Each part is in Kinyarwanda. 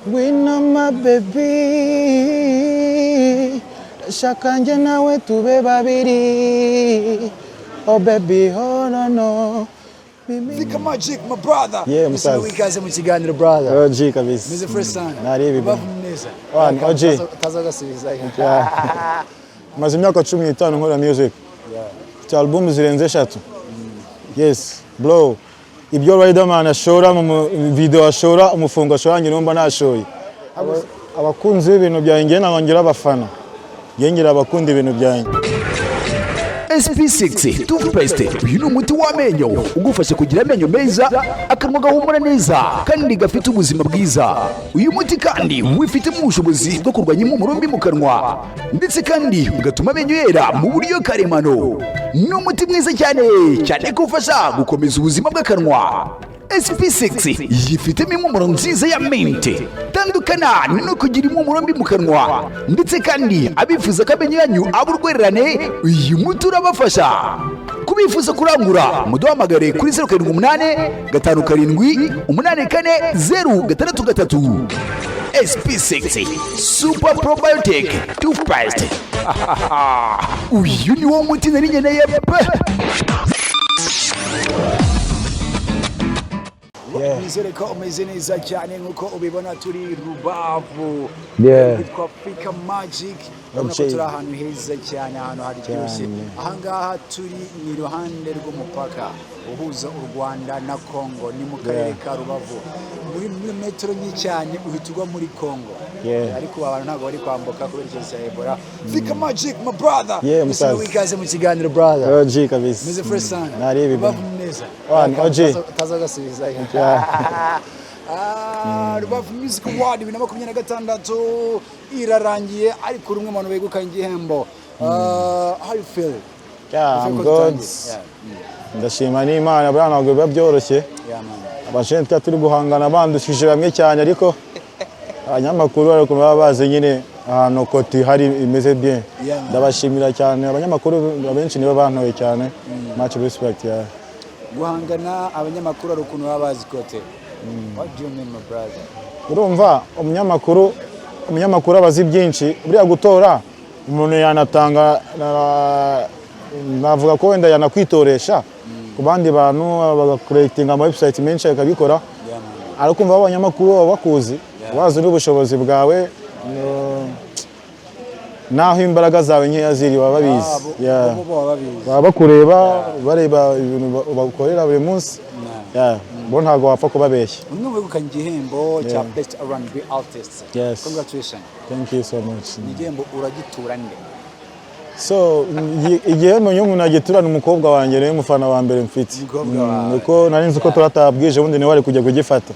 Wina my baby Shakanje nawe tube babiri Oh baby oh no Vika Magic my brother. Yeah musaza. Wikaze mu kiganiro brother. OG kabisa. Mize first time. Naribi bro. Neza. OG. Tazagasubiza. Maze imyaka 15 nkora music. Yeah. Album zirenze 3. Yes, blow. Ibyo Riderman ashora mu video ashora umufungo ashora ngi numva nashoye. Abakunzi b'ibintu byanjye nangongera abafana. Yengera abakunda ibintu byanjye. SP6 toothpaste uyu ni umuti w'amenyo ugufasha kugira amenyo meza akanwa gahumura neza kandi gafite ubuzima bwiza. Uyu muti kandi wifitemo ubushobozi bwo kurwanya impumuro mbi mu kanwa ndetse kandi ugatuma amenyo yera mu buryo karemano. Ni umuti mwiza cyane ko ufasha gukomeza ubuzima bw'akanwa. SP6 yifitemo impumuro nziza ya mint, tandukana no kugira impumuro mbi mu kanwa ndetse kandi abifuza ko amenyo yanyu aburwererane uyu muti urabafasha. Kubifuza kurangura muduhamagare kuri 078 5784063. SP6 Super Probiotic Toothpaste. Uyu ni wo muti nari nkeneye pe. Nizere ko umeze neza cyane nkuko ubibona turi Rubavu. Yitwa Vika Magic. Urabona ko turi ahantu heza cyane, ahantu hari byose. Ahangaha turi ni iruhande rw'umupaka uhuza u Rwanda na Congo, ni mu karere ka Rubavu. Muri metero nyinshi cyane uhitwa muri Congo. Ariko abantu ntabwo bari kwambuka kubera ikibazo cya Ebola. Vika Magic my brother. Musaza wikaze mu kiganiro brother. OG kabisa. Mize first time. Naribi bro. Neza. OG. Tazagasubiza. Rubavu Music Award 2026 irarangiye ariko rumwe abantu begukanye igihembo. How you feel? Yeah, I'm good. Ndashima n'Imana bwa ntabwo biba byoroshye. Abashente turi guhangana bandushije bamwe cyane ariko abanyamakuru ariko baba bazi nyine ahantu koti hari imeze bien. Ndabashimira cyane abanyamakuru abenshi nibo bantoye cyane. Much respect ya. Guhangana abanyamakuru ari ukuntu baba bazi kote. What do you mean my brother? Urumva umunyamakuru abazi byinshi buriya gutora umuntu yanatanga navuga ko wenda yanakwitoresha ku bandi bantu bagakuretinga ama website menshi akabikora ariko umva abanyamakuru bakuzi bazi n'ubushobozi bwawe naho imbaraga zawe nkeya ziri baba babizi baba bakureba bareba ibintu bakorera buri munsi bo ntago wapfa kubabeshya. Umwe wegukanye igihembo cya Best R&B Artist. Congratulations. Thank you so much. Igihembo uragitura nde? So igihembo nyumuntu agiturana umukobwa wanjye rero umufana wa mbere mfite. Nuko nari nzi ko turatabwije ubundi ni wari kujya kugifata.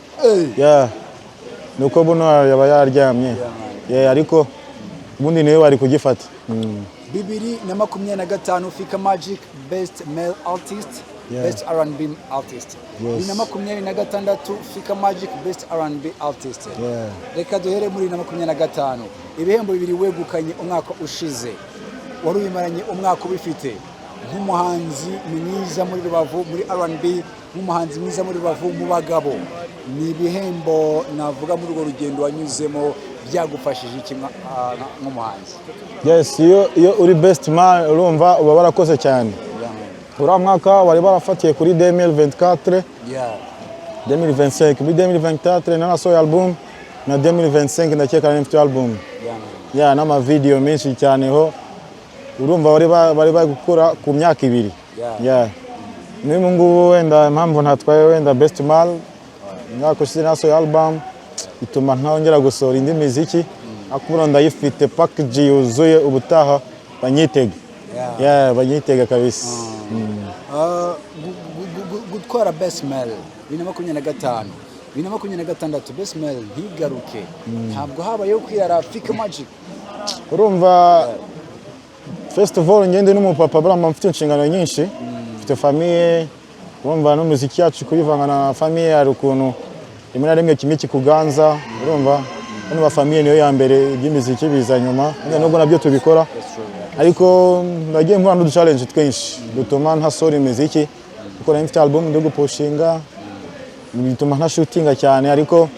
Nuko buno yaba yaryamye. Ariko ubundi niwe wari kugifata. 2025 Vika Magic Best Male Artist. Best R&B Artist. 2026 Vika Magic Best R&B Artist. Reka duhere muri 2025. Ibihembo bibiri wegukanye umwaka ushize. Wari uyimaranye umwaka ubifite nk'umuhanzi mwiza muri Rubavu muri R&B, nk'umuhanzi mwiza muri Rubavu mu bagabo. Ni ibihembo navuga muri urwo rugendo wanyuzemo byagufashije iki nk'umuhanzi? Yes, iyo uri best man urumva uba barakoze cyane. Ura mwaka wari barafatiye kuri 2024. 2025 muri 2024 nanasohoye album na 2025 ndakeka n'ifite album. N'ama video menshi cyane ho urumva bari gukora ku myaka ibiri. Nimu ngubu wenda impamvu ntatwaye wenda best man mwaka ushize nasohoye album ituma ntongera gusohora indi muziki akubona ndayifite package yuzuye ubutaha banyitege. Banyitega kabisa. Gutwara best male 2025 2026 best male ntigaruke ntabwo habayeho kwirara Vika Magic. Urumva first of all ngende n'umupapa bramma mfite inshingano nyinshi, mfite famille, urumva n'umuziki yacu kuyivanga na famille ari ukuntu rimwe na rimwe kimwe kikuganza, urumva n'uba famille niyo ya mbere y'imiziki biza nyuma nubwo nabyo tubikora ariko ndagiye mpura n'udu challenge twinshi dutuma ntasora imiziki kuko nari mfite album ndi gupushinga bituma nta shootinga cyane ariko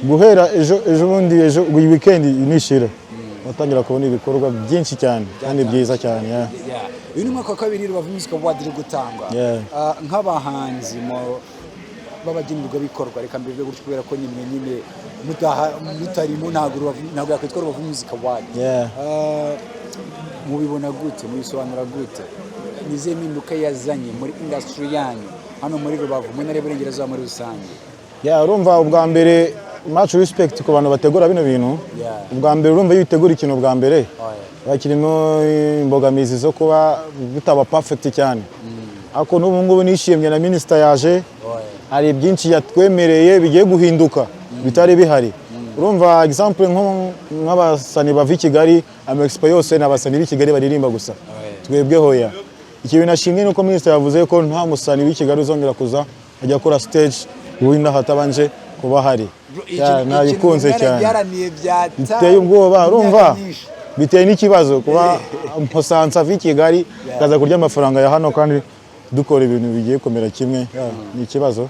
guhera ejo bundi uyu weekend nishira batangira kubona ibikorwa byinshi cyane kandi byiza cyane. Uyu ni umwaka wa kabiri Rubavu Music Award iri gutangwa nk'abahanzi b'abagenerwa bikorwa, reka mbibwe gutyo kubera ko nyine mutarimo ntabwo yakwitwa Rubavu Music Award. Mubibona gute, mubisobanura gute, nize mpinduka yazanye muri industry yanyu hano muri Rubavu mu ntara y'Iburengerazuba muri rusange? Urumva ubwa mbere much respect ku bantu bategura bino bintu. Ubwa mbere urumva iyo utegura ikintu ubwa mbere bakirimo imbogamizi zo kuba bitaba perfect cyane, ariko n'ubu ngubu nishimye na minister yaje, hari byinshi yatwemereye bigiye guhinduka bitari bihari. Urumva example nk'abasani bava i Kigali, Amexpo yose n'abasani b'i Kigali baririmba gusa, twebwe hoya. Ikintu nashimye nuko minister yavuze ko nta musani w'i Kigali uzongera kuza ajya akora stage wina hatabanje kuba hari. Nabikunze cyane, biteye ubwoba. Urumva biteye n'ikibazo kuba mposansa v'i Kigali kaza kurya amafaranga ya hano kandi dukora ibintu bigiye komera kimwe, ni ikibazo.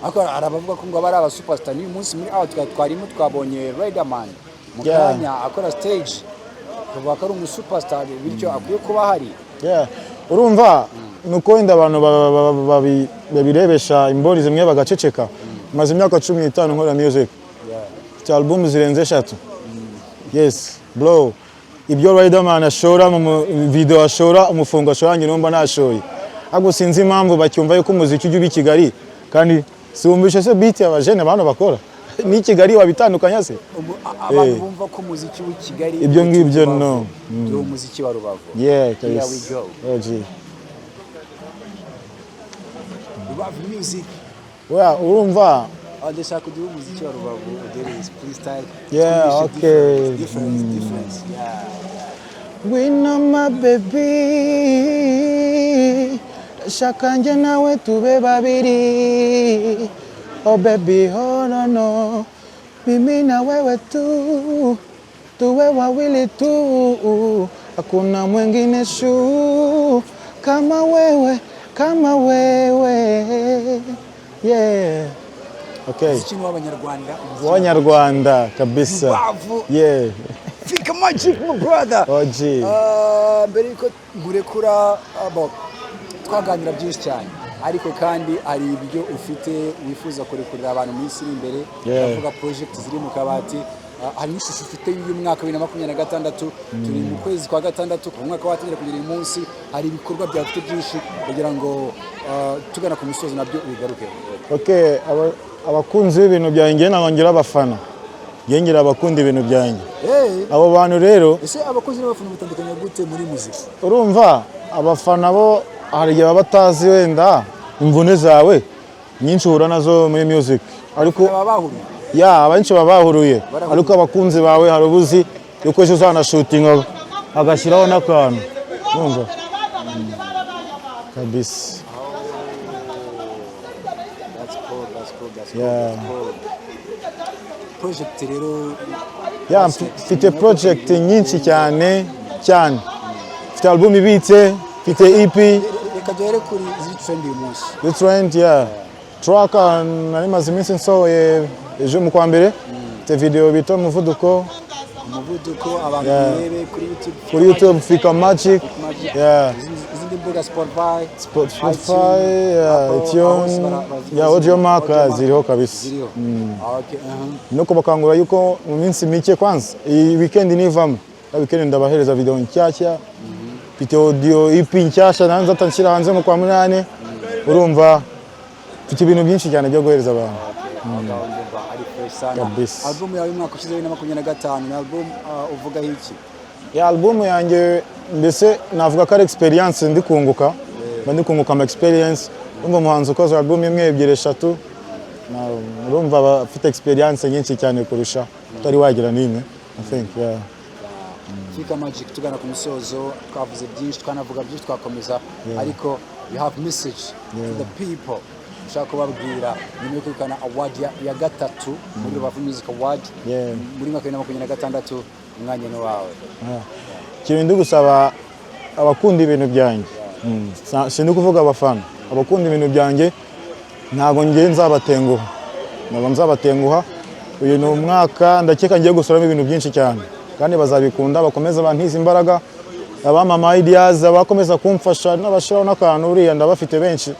Ako arabavuga ko ngo abari aba superstar ni umunsi muri out twarimo twabonye Riderman mu kanya akora stage, bavuga ko ari umu superstar bityo akwiye kuba hari. Urumva nuko wenda abantu babirebesha imboni zimwe bagaceceka. Maze imyaka 15 nkora music, album zirenze 3. Yes bro, ibyo Riderman ashora mu video ashora umufungo ashora nyirumba nashoye, ahubwo sinzi impamvu bacyumva yuko umuziki ujya ubi Kigali kandi siwumvishe se beat y'abajene abantu bakora ni Kigali wabitandukanya se abantu bumva ko umuziki w'i Kigali ibyo ngibyo no umuziki wa Rubavu. Here we go. Rubavu Music. Urumva ndashaka kugira umuziki wa Rubavu, there is freestyle. Okay. Difference. We know my baby, shaka nje nawe tube babiri. Oh baby, oh no, mimi na wewe tu, tuwe wawili tu, hakuna mwingine shu kama wewe, kama wewe. Okay. Muziki w'Abanyarwanda. W'Abanyarwanda kabisa. Fika Magic my brother. Mbere yuko ngurekura twaganira byinshi cyane, ariko kandi hari ibyo ufite wifuza kurekurira abantu mu isi imbere, bavuga project ziri mu kabati. Hari n'ishusho ufite y'umwaka 2026, turi mu kwezi kwa gatandatu ku mwaka watangira kugera uyu munsi, hari ibikorwa byafite byinshi kugira ngo tugana ku musozi nabyo bigaruke. Okay, abakunzi b'ibintu byanjye nabongera abafana, yengera abakunda ibintu byanjye. Abo bantu rero ese abakunzi n'abafana bitandukanye gute muri muziki? Urumva abafana bo hari igihe batazi wenda imvune zawe nyinshi uhura nazo muri music, ariko abenshi babahuruye, ariko abakunzi bawe hari ubuzi yuko ejo uzanashutinga agashyiraho n'akantu, urumva kabisa. Project rero mfite project nyinshi cyane. Mfite album ibitse, mfite EP. Reka duhere kuri trend uyu munsi. The trend track nari maze iminsi nsohoye ejo mu kwa mbere, mfite video bita umuvuduko abantu barebe kuri YouTube Fika Magic. Izindi mbuga Spotify, iTunes, Audio Mac ziriho kabisa. Nuko bakangura yuko mu minsi mike kwanza iyi weekend nivamo, weekend ndabahereza video nshyashya, mfite audio EP nshyashya nanza tanshyira hanze mu kwa 8. Urumva mfite ibintu byinshi cyane byo guhereza abantu. Album yawe y'umwaka ushize 2025 ni album uvuga iki? Album yanjye mbese navuga ko ari experience ndi kunguka, ama experience. Urumva umuhanzi ukoze album imwe, ebyiri, 3, urumva afite experience nyinshi cyane kurusha utari wagira n'imwe, I think. Fika Magic tugana ku musozo, twavuze byinshi, twanavuga byinshi, twakomeza, ariko you have message to the people ushaka kubabwira nyuma yo kwikana award ya gatatu muri Rubavu Music Award muri 2026. Umwanya ni wawe. Ikintu ndi gusaba abakunda ibintu byanjye, sindi kuvuga abafana, abakunda ibintu byanjye ntago ngiye nzabatenguha, uyu ni umwaka ndakeka ngiye gusoramo ibintu byinshi cyane kandi bazabikunda bakomeza bantiza imbaraga abamama ideas abakomeza kumfasha n'abashiraho n'akantu uriya ndabafite benshi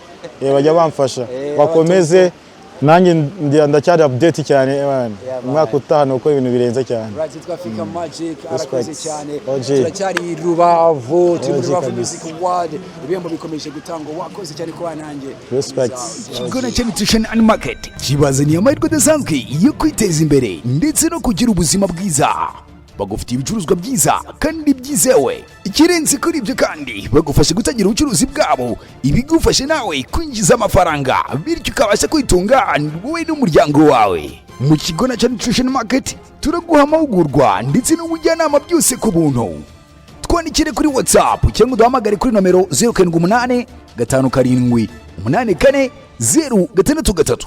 bajya bamfasha bakomeze nanjye ndacyari update cyane umwaka utaha uko ibintu birenze cyane twa Africa Magic arakoze cyane turacyari Rubavu Music Award ibihembo bikomeje gutangwa wakoze cyane kwa nanjye respect Kigona cha Nutrition and Market kibazaniye amahirwe adasanzwe yo kwiteza imbere ndetse no kugira ubuzima bwiza bagufitiye ibicuruzwa byiza kandi byizewe ikirenze kuri ibyo kandi bagufasha gutangira ubucuruzi bwabo ibigufashe nawe kwinjiza amafaranga bityo ukabasha kwitunga wowe n'umuryango wawe mu Kigona cha Nutrition Market turaguha amahugurwa ndetse n'ubujyanama byose ku buntu twandikire kuri WhatsApp cyangwa uduhamagare kuri nomero 078 5 7 8 4 0 6 3